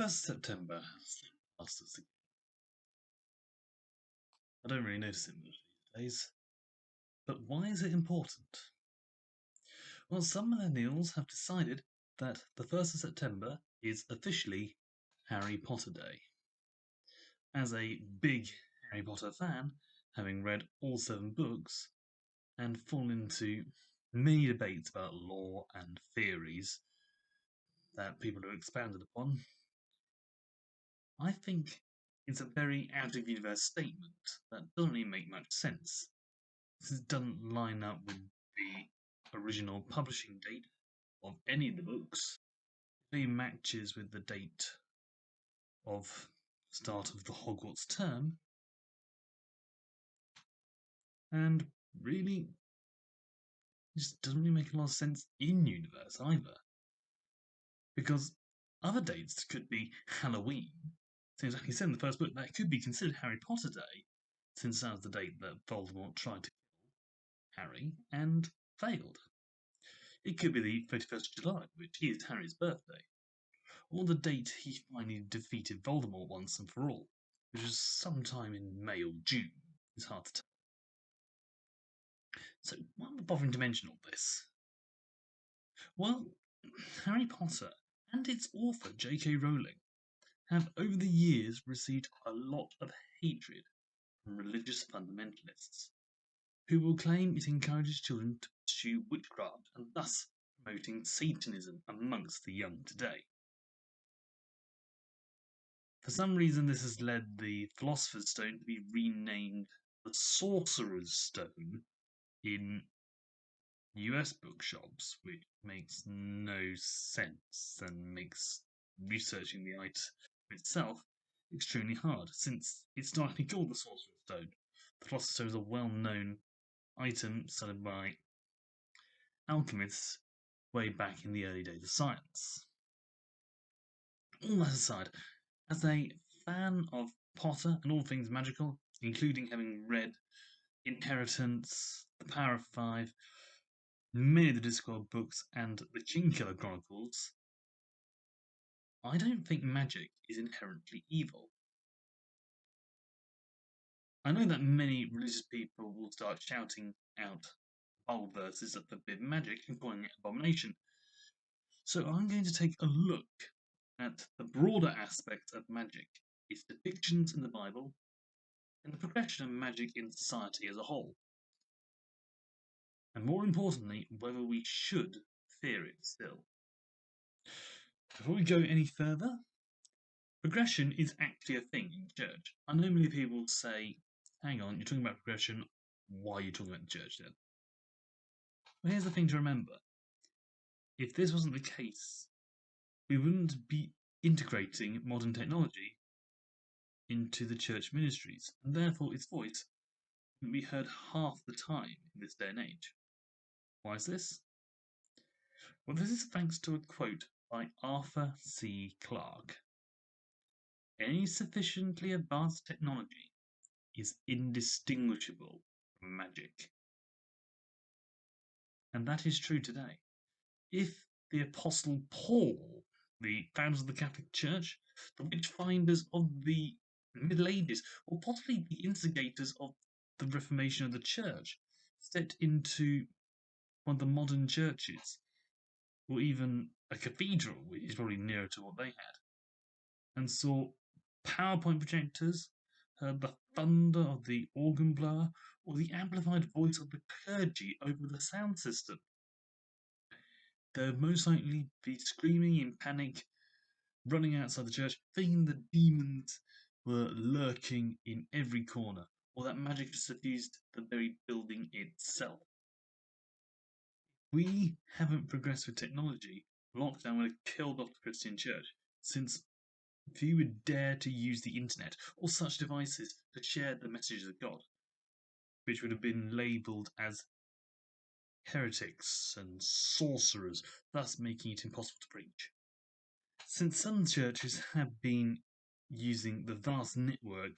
1st September. Bastards. I don't really notice it much these days. But why is it important? Well, some millennials have decided that the 1st of September is officially Harry Potter Day. As a big Harry Potter fan, having read all 7 books, and fallen into many debates about lore and theories that people have expanded upon, I think it's a very out-of-universe statement that doesn't really make much sense. This doesn't line up with the original publishing date of any of the books. It really matches with the date of start of the Hogwarts term, and really just doesn't really make a lot of sense in universe either. Because other dates could be Halloween. Since like you said in the first book, that could be considered Harry Potter Day, since that was the date that Voldemort tried to kill Harry and failed. It could be the 31st of July, which is Harry's birthday, or the date he finally defeated Voldemort once and for all, which was sometime in May or June. It's hard to tell. So why am I bothering to mention all this? Well, Harry Potter and its author J.K. Rowling have over the years received a lot of hatred from religious fundamentalists, who will claim it encourages children to pursue witchcraft and thus promoting Satanism amongst the young today. For some reason, this has led the Philosopher's Stone to be renamed the Sorcerer's Stone in US bookshops, which makes no sense and makes researching the item itself extremely hard, since it's not actually called the Sorcerer's Stone. The Philosopher's Stone is a well-known item sold by alchemists way back in the early days of science. All that aside, as a fan of Potter and all things magical, including having read Inheritance, The Power of Five, many of the Discworld books, and the Kingkiller Chronicles, I don't think magic is inherently evil. I know that many religious people will start shouting out Bible verses that forbid magic and calling it abomination. So I'm going to take a look at the broader aspect of magic, its depictions in the Bible, and the progression of magic in society as a whole. And more importantly, whether we should fear it still. Before we go any further, progression is actually a thing in church. I know many people say, hang on, you're talking about progression, why are you talking about the church then? Well, here's the thing to remember. If this wasn't the case, we wouldn't be integrating modern technology into the church ministries, and therefore its voice wouldn't be heard half the time in this day and age. Why is this? Well, this is thanks to a quote by Arthur C. Clarke. Any sufficiently advanced technology is indistinguishable from magic. And that is true today. If the Apostle Paul, the founders of the Catholic Church, the witch-finders of the Middle Ages, or possibly the instigators of the Reformation of the Church, stepped into one of the modern churches, or even a cathedral, which is probably nearer to what they had, and saw PowerPoint projectors, heard the thunder of the organ blower, or the amplified voice of the clergy over the sound system, they would most likely be screaming in panic, running outside the church, thinking the demons were lurking in every corner, or that magic had suffused the very building itself. We haven't progressed with technology. Lockdown would have killed off the Christian church, since few would dare to use the internet or such devices to share the messages of God, which would have been labelled as heretics and sorcerers, thus making it impossible to preach. Since some churches have been using the vast network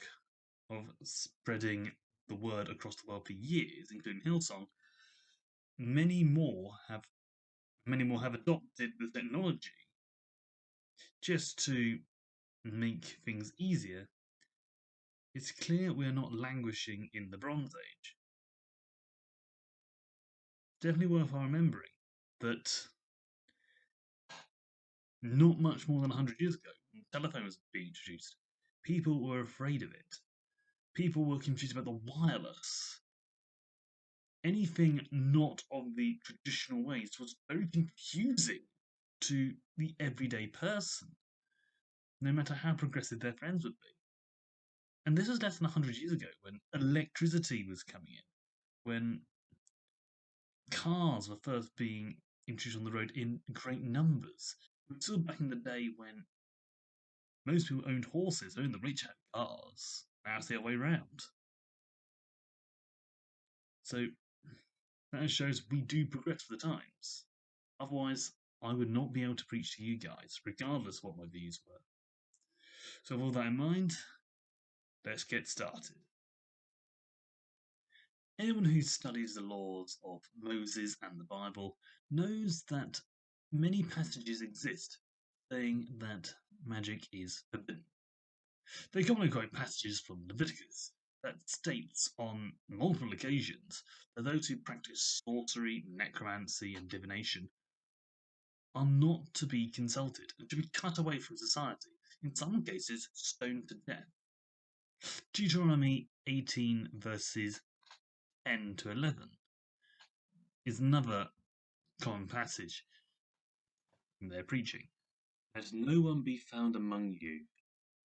of spreading the word across the world for years, including Hillsong, many more have adopted the technology just to make things easier, it's clear we are not languishing in the Bronze Age. Definitely worth remembering that not much more than 100 years ago, when the telephone was being introduced, people were afraid of it. People were confused about the wireless. Anything not of the traditional ways was very confusing to the everyday person, no matter how progressive their friends would be. And this was less than 100 years ago, when electricity was coming in, when cars were first being introduced on the road in great numbers. It was still back in the day when most people owned horses, owned the rich had cars. Now it's the other way around. So that shows we do progress with the times. Otherwise, I would not be able to preach to you guys, regardless of what my views were. So with all that in mind, let's get started. Anyone who studies the laws of Moses and the Bible knows that many passages exist saying that magic is forbidden. They commonly quote passages from Leviticus that states on multiple occasions that those who practice sorcery, necromancy, and divination are not to be consulted and to be cut away from society, in some cases stoned to death. Deuteronomy 18 verses 10 to 11 is another common passage in their preaching. Let no one be found among you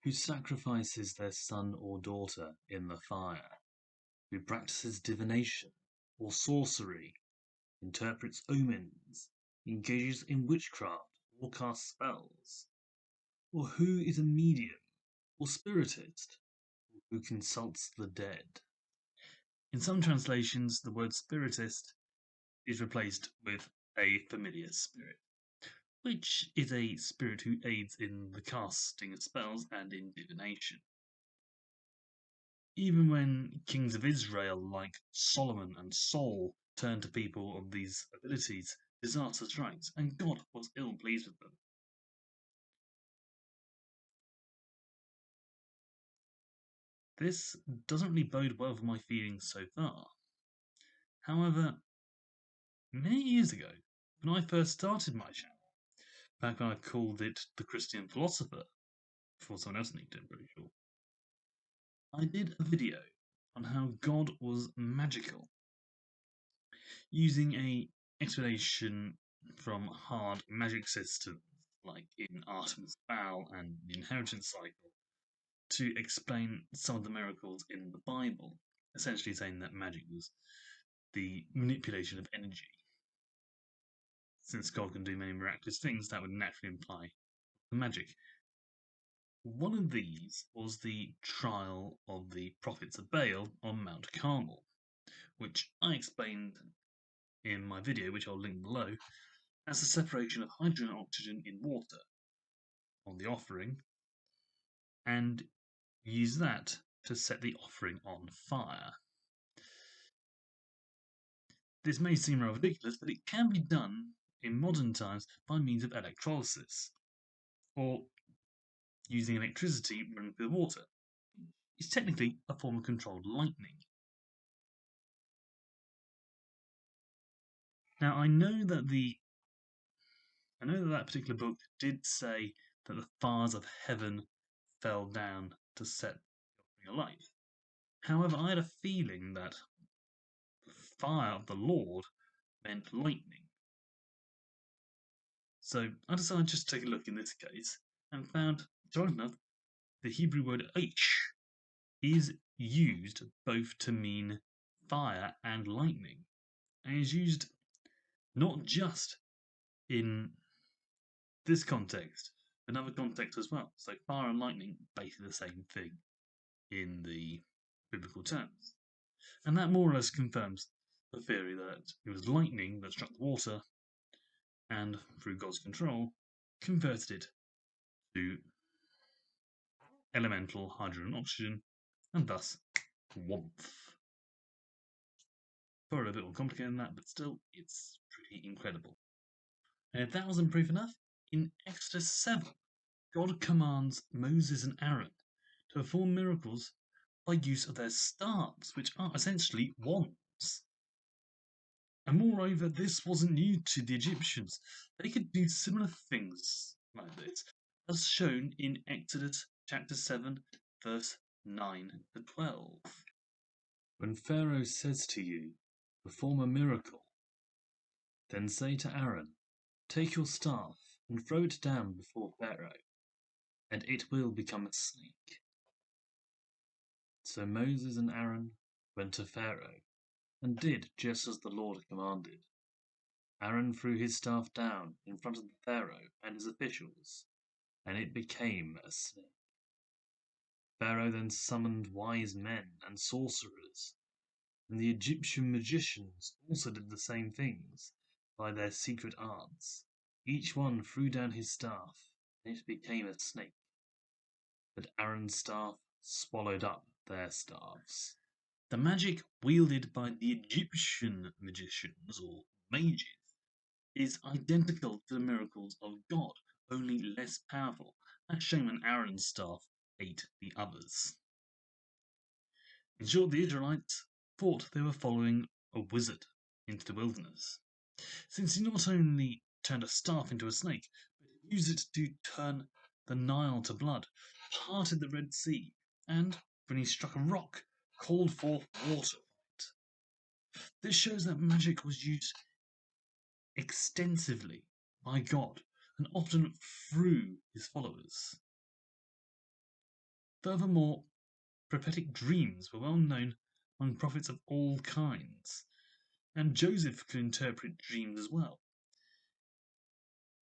who sacrifices their son or daughter in the fire, who practices divination or sorcery, interprets omens, engages in witchcraft or casts spells, or who is a medium or spiritist, who consults the dead. In some translations, the word spiritist is replaced with a familiar spirit, which is a spirit who aids in the casting of spells and in divination. Even when kings of Israel like Solomon and Saul turned to people of these abilities, disaster strikes, and God was ill pleased with them. This doesn't really bode well for my feelings so far. However, many years ago, when I first started my channel, back when I called it The Christian Philosopher, before someone else nicked it, I'm pretty sure, I did a video on how God was magical, using a explanation from hard magic systems like in Artemis Fowl and the Inheritance Cycle to explain some of the miracles in the Bible, essentially saying that magic was the manipulation of energy. Since God can do many miraculous things, that would naturally imply the magic. One of these was the trial of the prophets of Baal on Mount Carmel, which I explained in my video, which I'll link below, as the separation of hydrogen and oxygen in water on the offering, and use that to set the offering on fire. This may seem rather ridiculous, but it can be done in modern times by means of electrolysis, or using electricity running through water. It's technically a form of controlled lightning. Now, I know that that particular book did say that the fires of heaven fell down to set the offering alight. However, I had a feeling that the fire of the Lord meant lightning. So I decided just to take a look in this case and found, sure enough, the Hebrew word H is used both to mean fire and lightning, and is used not just in this context, another context as well. So fire and lightning, basically the same thing in the biblical terms. And that more or less confirms the theory that it was lightning that struck the water and, through God's control, converted it to elemental hydrogen and oxygen, and thus warmth. Probably a bit more complicated than that, but still, it's pretty incredible. And if that wasn't proof enough, in Exodus 7, God commands Moses and Aaron to perform miracles by use of their staffs, which are essentially wands. And moreover, this wasn't new to the Egyptians. They could do similar things like this, as shown in Exodus chapter 7, verse 9 to 12. When Pharaoh says to you, perform a miracle, then say to Aaron, take your staff and throw it down before Pharaoh, and it will become a snake. So Moses and Aaron went to Pharaoh, and did just as the Lord commanded. Aaron threw his staff down in front of the Pharaoh and his officials, and it became a snake. Pharaoh then summoned wise men and sorcerers, and the Egyptian magicians also did the same things by their secret arts. Each one threw down his staff, and it became a snake. But Aaron's staff swallowed up their staffs. The magic wielded by the Egyptian magicians, or mages, is identical to the miracles of God, only less powerful, as shown when Aaron's staff ate the others. In short, the Israelites thought they were following a wizard into the wilderness, since he not only turned a staff into a snake, but used it to turn the Nile to blood, parted the Red Sea, and, when he struck a rock, called forth water. This shows that magic was used extensively by God, and often through his followers. Furthermore, prophetic dreams were well known among prophets of all kinds, and Joseph could interpret dreams as well.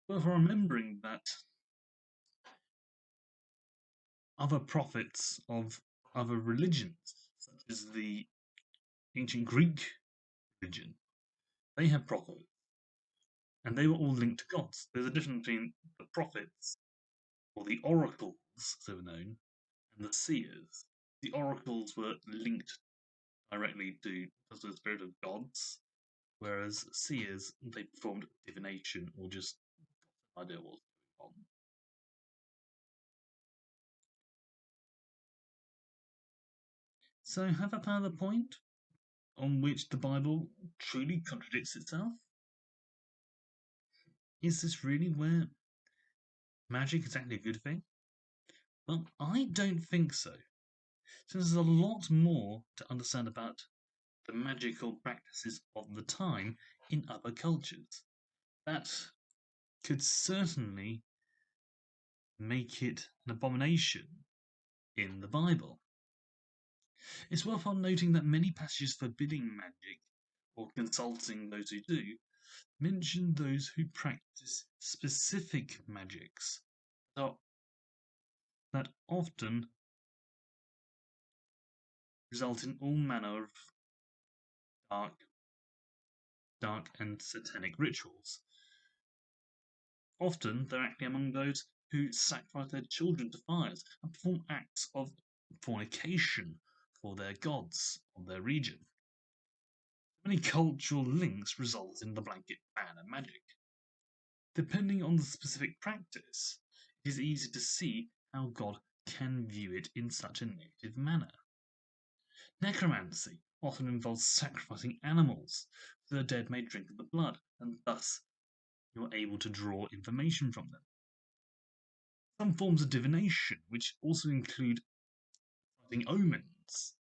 Worth remembering that other prophets of other religions, such as the ancient Greek religion, they had prophets, and they were all linked to gods. There's a difference between the prophets, or the oracles, as they were known, and the seers. The oracles were linked directly to the spirit of gods, whereas seers, they performed divination or just got an idea what was going on. So have I found a point on which the Bible truly contradicts itself? Is this really where magic is actually a good thing? Well, I don't think so. So there's a lot more to understand about the magical practices of the time in other cultures. That could certainly make it an abomination in the Bible. It's worthwhile noting that many passages forbidding magic, or consulting those who do, mention those who practice specific magics that often result in all manner of dark and satanic rituals. Often they're actually among those who sacrifice their children to fires and perform acts of fornication for their gods of their region. Many cultural links result in the blanket ban of magic. Depending on the specific practice, it is easy to see how God can view it in such a negative manner. Necromancy often involves sacrificing animals so the dead may drink of the blood, and thus you are able to draw information from them. Some forms of divination, which also include finding omens,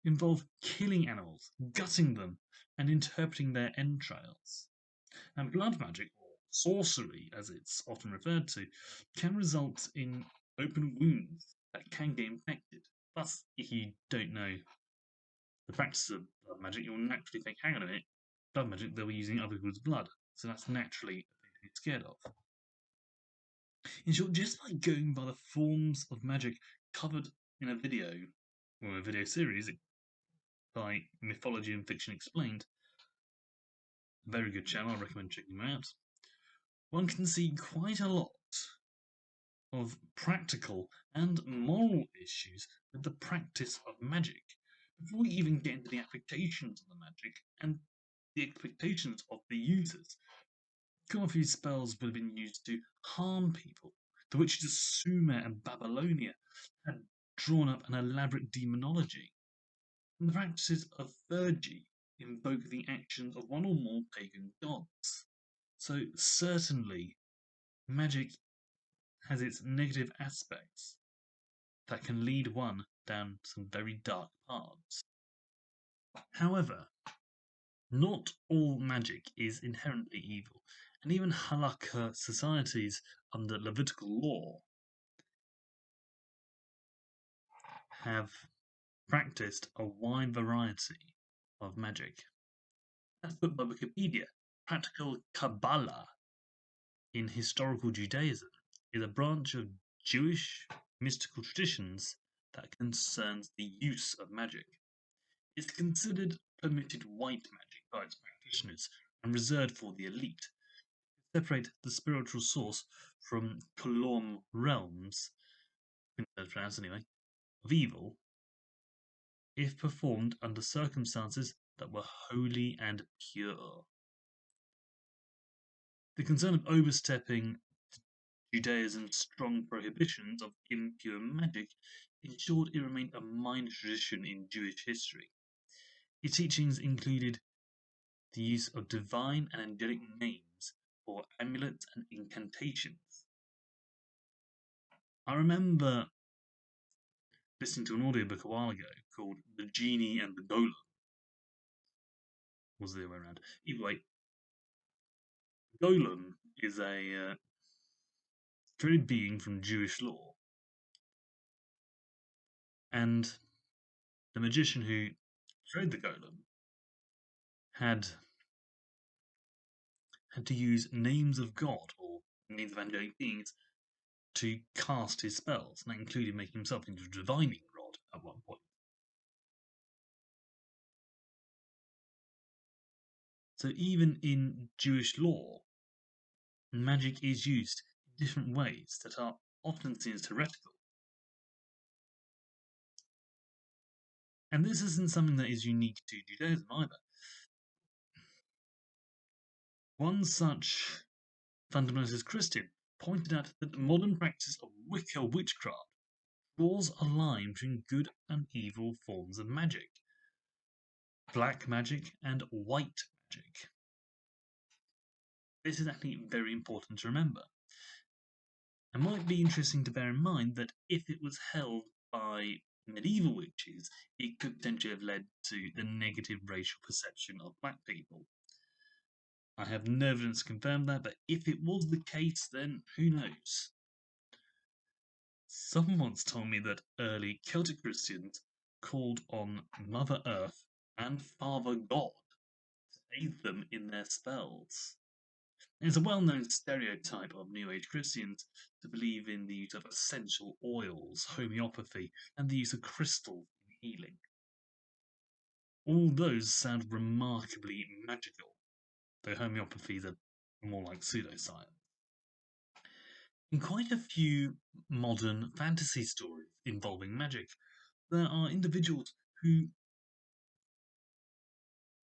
involve killing animals, gutting them, and interpreting their entrails. And blood magic, or sorcery as it's often referred to, can result in open wounds that can get infected. Thus, if you don't know the practice of blood magic, you'll naturally think, hang on a minute, blood magic, they'll be using other people's blood. So that's naturally a thing to be scared of. In short, just by going by the forms of magic covered in a video, or a video series by Mythology and Fiction Explained, a very good channel, I recommend checking them out, one can see quite a lot of practical and moral issues with the practice of magic, before we even get into the applications of the magic and the expectations of the users. Quite a few spells would have been used to harm people, The witches of Sumer and Babylonia had drawn up an elaborate demonology, and the practices of theurgy invoke the actions of one or more pagan gods. So, certainly, magic has its negative aspects that can lead one down some very dark paths. However, not all magic is inherently evil, and even halakha societies under Levitical law have practiced a wide variety of magic. As put by Wikipedia, practical Kabbalah in historical Judaism is a branch of Jewish mystical traditions that concerns the use of magic. It's considered permitted white magic by its practitioners and reserved for the elite. Separate the spiritual source from Kolom realms, pronounced anyway, of evil, if performed under circumstances that were holy and pure. The concern of overstepping Judaism's strong prohibitions of impure magic ensured it remained a minor tradition in Jewish history. Its teachings included the use of divine and angelic names for amulets and incantations. I remember listening to an audiobook a while ago called The Genie and the Golem. Was the other way around. Either way, Golem is a created being from Jewish law, and the magician who created the Golem had to use names of God or names of angelic beings to cast his spells, and that included making himself into a divining rod at one point. So even in Jewish law, magic is used in different ways that are often seen as heretical. And this isn't something that is unique to Judaism either. One such fundamentalist Christian pointed out that the modern practice of Wicca witchcraft draws a line between good and evil forms of magic, black magic and white magic. This is actually very important to remember. It might be interesting to bear in mind that if it was held by medieval witches, it could potentially have led to the negative racial perception of black people. I have no evidence to confirm that, but if it was the case, then who knows? Someone once told me that early Celtic Christians called on Mother Earth and Father God to aid them in their spells. It's a well-known stereotype of New Age Christians to believe in the use of essential oils, homeopathy, and the use of crystals in healing. All those sound remarkably magical, though homeopathies are more like pseudoscience. In quite a few modern fantasy stories involving magic, there are individuals who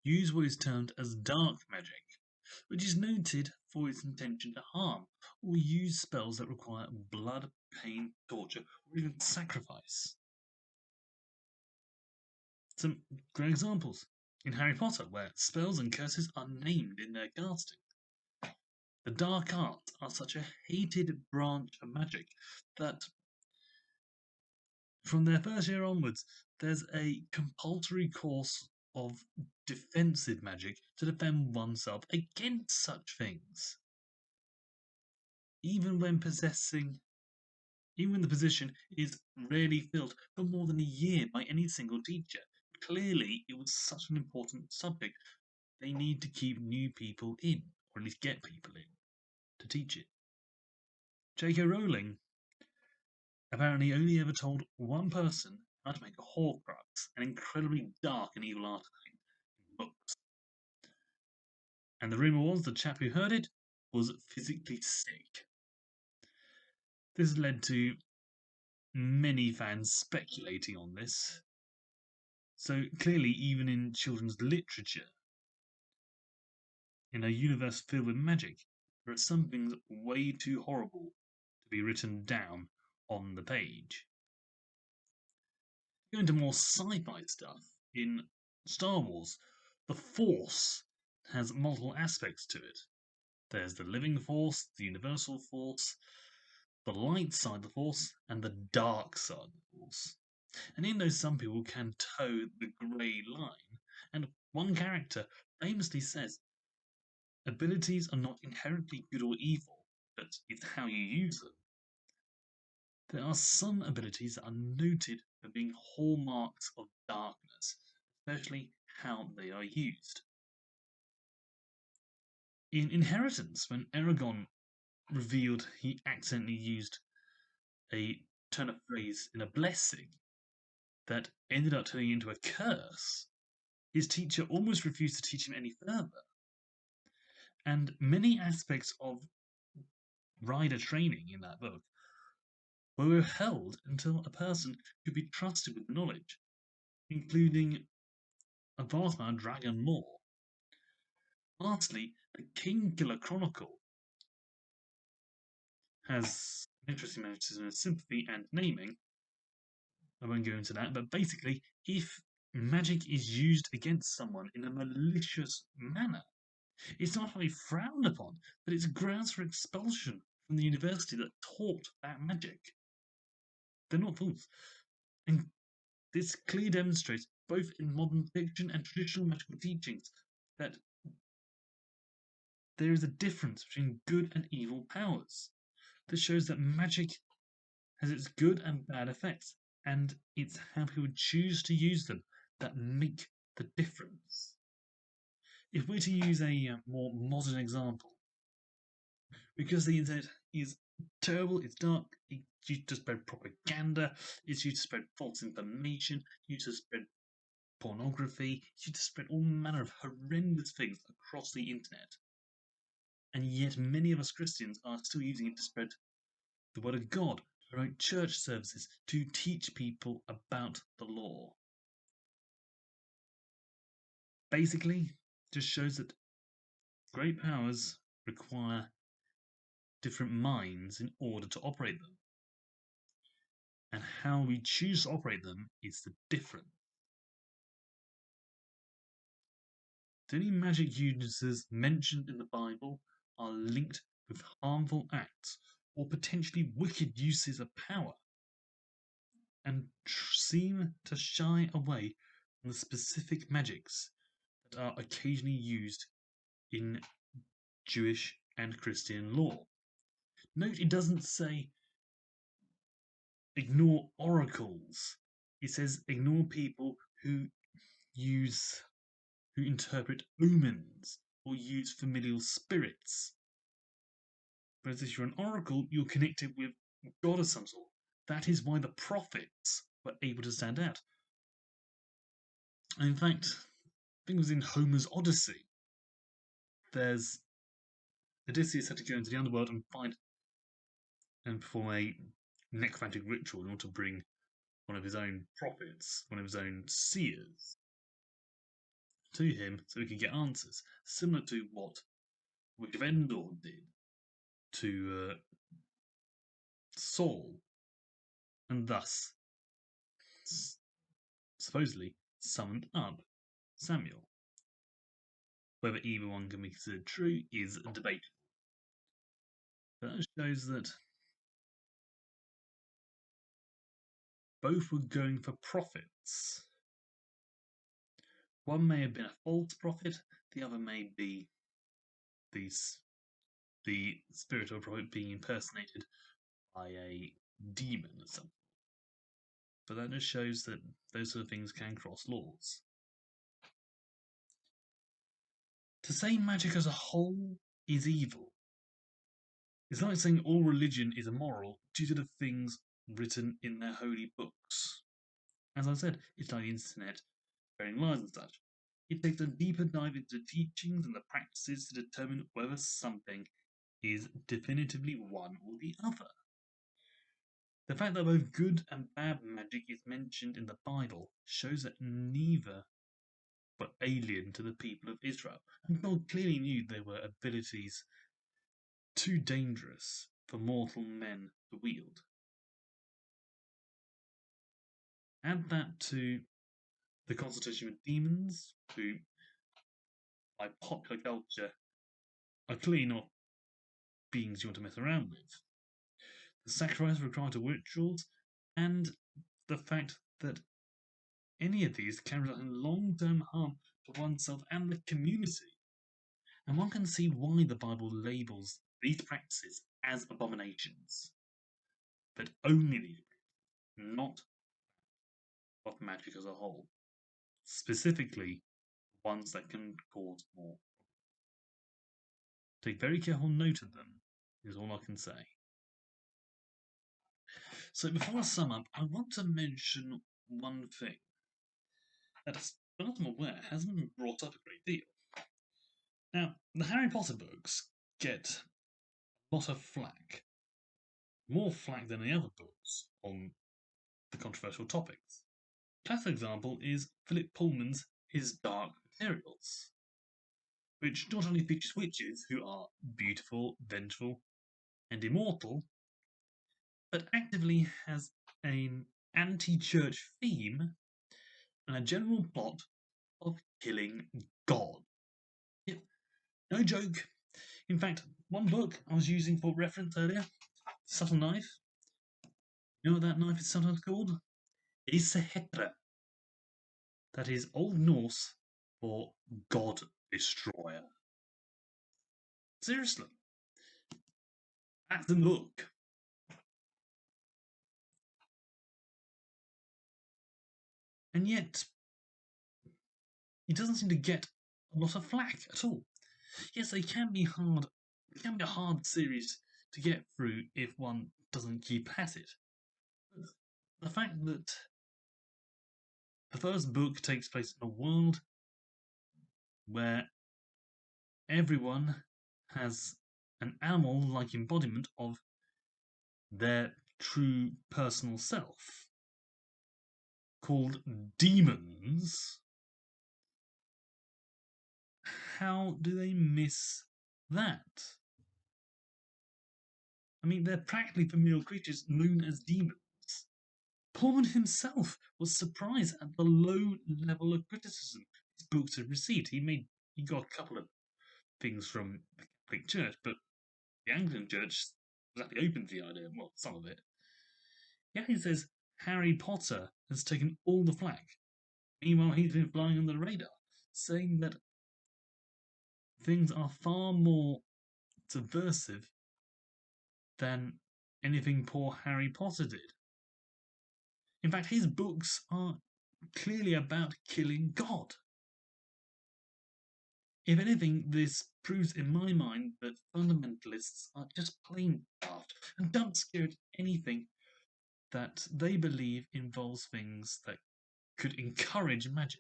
use what is termed as dark magic, which is noted for its intention to harm, or use spells that require blood, pain, torture, or even sacrifice. Some great examples in Harry Potter, where spells and curses are named in their casting. The dark arts are such a hated branch of magic that from their first year onwards, there's a compulsory course of defensive magic to defend oneself against such things. Even when the position is rarely filled for more than a year by any single teacher. Clearly, it was such an important subject, they need to keep new people in, or at least get people in, to teach it. J.K. Rowling apparently only ever told one person how to make a Horcrux, an incredibly dark and evil arcane, in books. And the rumour was the chap who heard it was physically sick. This led to many fans speculating on this. So clearly, even in children's literature, in a universe filled with magic, there are some things way too horrible to be written down on the page. Go into more sci-fi stuff. In Star Wars, the Force has multiple aspects to it. There's the living Force, the universal Force, the light side of the Force, and the dark side of the Force. And even though some people can toe the grey line, and one character famously says, abilities are not inherently good or evil, but it's how you use them. There are some abilities that are noted for being hallmarks of darkness, especially how they are used. In Inheritance, when Eragon revealed he accidentally used a turn of phrase in a blessing that ended up turning into a curse, his teacher almost refused to teach him any further. And many aspects of rider training in that book were withheld until a person could be trusted with knowledge, including a vast amount of dragon lore. Lastly, the Kingkiller Chronicle has interesting messages in sympathy and naming. I won't go into that, but basically, if magic is used against someone in a malicious manner, it's not only frowned upon, but it's grounds for expulsion from the university that taught that magic. They're not fools. And this clearly demonstrates, both in modern fiction and traditional magical teachings, that there is a difference between good and evil powers. This shows that magic has its good and bad effects, and it's how people choose to use them that make the difference. If we're to use a more modern example, because the internet is terrible, it's dark, it's used to spread propaganda, it's used to spread false information, used to spread pornography, it's used to spread all manner of horrendous things across the internet. And yet many of us Christians are still using it to spread the word of God, to promote church services, to teach people about the law. Basically, just shows that great powers require different minds in order to operate them. And how we choose to operate them is the difference. The only magic uses mentioned in the Bible are linked with harmful acts or potentially wicked uses of power, and seem to shy away from the specific magics that are occasionally used in Jewish and Christian law. Note it doesn't say ignore oracles. It says ignore people who interpret omens or use familial spirits. Whereas if you're an oracle, you're connected with God of some sort. That is why the prophets were able to stand out. And in fact, I think it was in Homer's Odyssey. There's Odysseus had to go into the underworld and find and perform a necromantic ritual in order to bring one of his own prophets, one of his own seers, to him so he could get answers, similar to what Witch of Endor did to Saul, and thus supposedly summoned up Samuel. Whether either one can be considered true is debatable. But that shows that both were going for profits. One may have been a false prophet, the other may be the spiritual prophet being impersonated by a demon or something. But that just shows that those sort of things can cross laws. To say magic as a whole is evil is like saying all religion is immoral due to the things written in their holy books. As I said, it's like the internet spreading lies and such. It takes a deeper dive into the teachings and the practices to determine whether something is definitively one or the other. The fact that both good and bad magic is mentioned in the Bible shows that neither were alien to the people of Israel, and God clearly knew there were abilities too dangerous for mortal men to wield. Add that to the consultation with demons, who, by popular culture, are clearly not beings you want to mess around with. The sacrifice required to rituals, and the fact that any of these can result in long-term harm to oneself and the community. And one can see why the Bible labels these practices as abominations. But only these, not of magic as a whole. Specifically, ones that can cause more. Take very careful note of them, is all I can say. So before I sum up, I want to mention one thing that, as far as I'm aware, hasn't been brought up a great deal. Now, the Harry Potter books get a lot of flack. More flack than any other books on the controversial topics. Classic example is Philip Pullman's His Dark Materials, which not only features witches who are beautiful, vengeful, and immortal, but actively has an anti-church theme and a general plot of killing God. Yep, no joke. In fact, one book I was using for reference earlier, Subtle Knife. You know what that knife is sometimes called? Isahetra. That is Old Norse for God Destroyer. Seriously. That's the book. And yet, it doesn't seem to get a lot of flack at all. Yes, they can be hard. It can be a hard series to get through if one doesn't keep at it. But the fact that the first book takes place in a world where everyone has an animal-like embodiment of their true personal self, called demons. How do they miss that? I mean, they're practically familiar creatures known as demons. Pullman himself was surprised at the low level of criticism his books had received. He got a couple of things from the Catholic Church, but the Anglican Church was actually open to the idea, well, some of it. Yeah, he says Harry Potter has taken all the flack. Meanwhile, he's been flying under the radar, saying that things are far more subversive than anything poor Harry Potter did. In fact, his books are clearly about killing God. If anything, this proves in my mind that fundamentalists are just plain daft and don't scare at anything that they believe involves things that could encourage magic,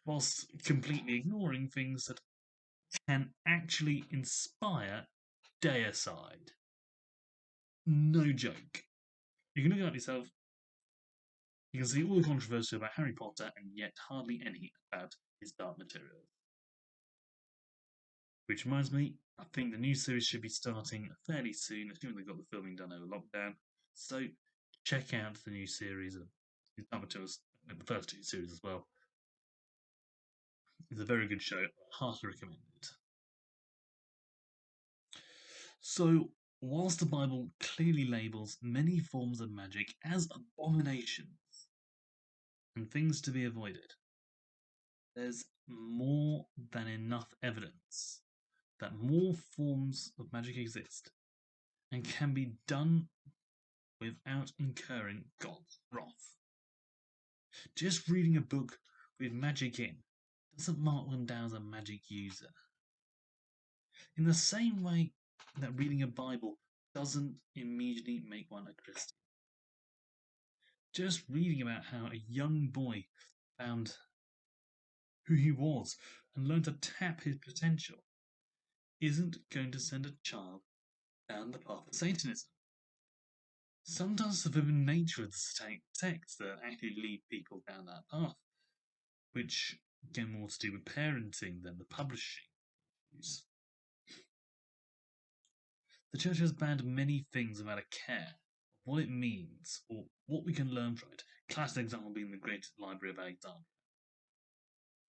whilst completely ignoring things that can actually inspire deicide. No joke. You can look it up yourself. You can see all the controversy about Harry Potter and yet hardly any about his Dark Materials. Which reminds me, I think the new series should be starting fairly soon, assuming they've got the filming done over lockdown. So check out the new series of his Dark Materials, and the first two series as well. It's a very good show. I heartily recommend it. So, whilst the Bible clearly labels many forms of magic as abominations and things to be avoided, there's more than enough evidence that more forms of magic exist and can be done without incurring God's wrath. Just reading a book with magic in doesn't mark one down as a magic user. In the same way that reading a Bible doesn't immediately make one a Christian. Just reading about how a young boy found who he was and learned to tap his potential isn't going to send a child down the path of Satanism. Sometimes the vivid nature of the satanic texts that actually lead people down that path, which get more to do with parenting than the publishing issues. The church has banned many things without a care of what it means or what we can learn from it. Classic example being the Great Library of Alexandria.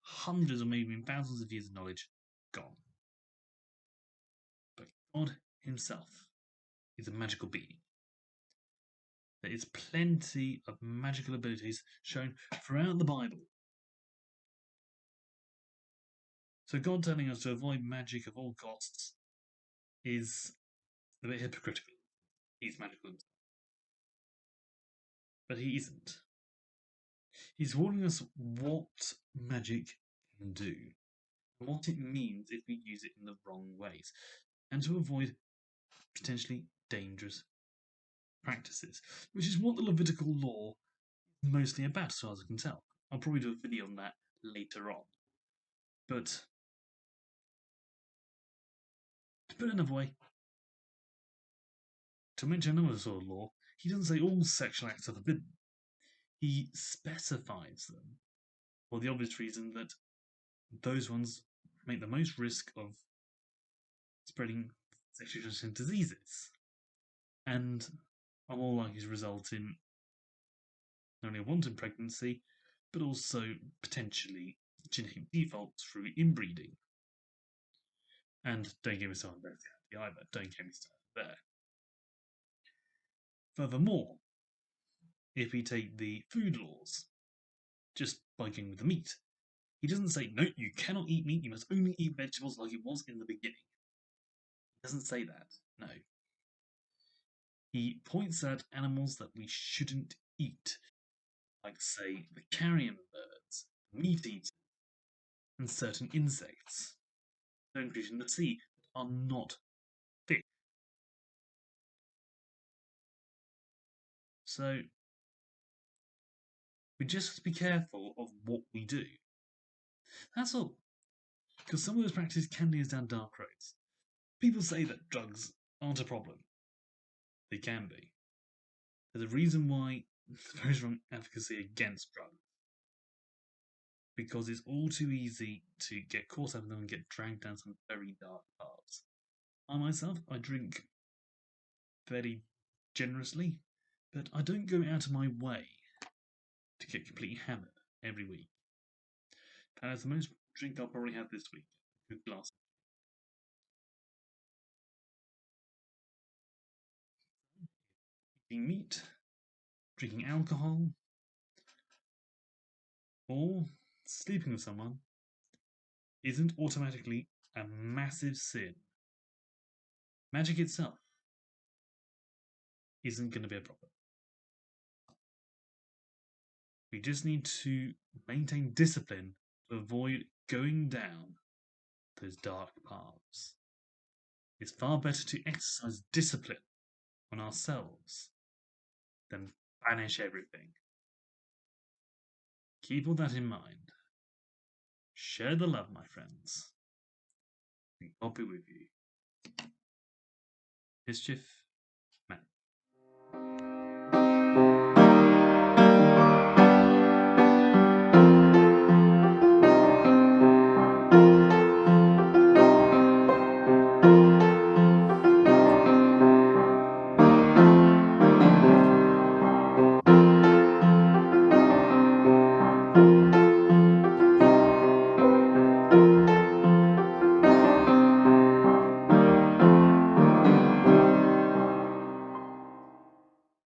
Hundreds or maybe even thousands of years of knowledge gone. But God himself is a magical being. There is plenty of magical abilities shown throughout the Bible. So God telling us to avoid magic of all costs is a bit hypocritical. He's magical himself. But he isn't. He's warning us what magic can do and what it means if we use it in the wrong ways, and to avoid potentially dangerous practices, which is what the Levitical law is mostly about, as far as I can tell. I'll probably do a video on that later on. But to put it another way, to mention another sort of law, he doesn't say all sexual acts are forbidden. He specifies them for the obvious reason that those ones make the most risk of spreading sexually transmitted diseases and are more likely to result in not only a wanted pregnancy, but also potentially genetic defaults through inbreeding. And don't get me started on bestiality either. Don't get me started there. Furthermore, if we take the food laws, just by going with the meat, he doesn't say, no, you cannot eat meat, you must only eat vegetables like it was in the beginning. He doesn't say that, no. He points out animals that we shouldn't eat, like, say, the carrion birds, meat eaters, and certain insects, known creatures in the sea, that are not fish. So, we just have to be careful of what we do. That's all. Because some of those practices can lead us down dark roads. People say that drugs aren't a problem. They can be. There's a reason why there's very strong advocacy against drugs. Because it's all too easy to get caught up in them and get dragged down some very dark paths. I myself, I drink fairly generously, but I don't go out of my way to get completely hammered every week. That is the most drink I'll probably have this week. A good glass. Eating meat, drinking alcohol, or sleeping with someone isn't automatically a massive sin. Magic itself isn't going to be a problem. We just need to maintain discipline to avoid going down those dark paths. It's far better to exercise discipline on ourselves than banish everything. Keep all that in mind. Share the love, my friends. And God be with you. Mischief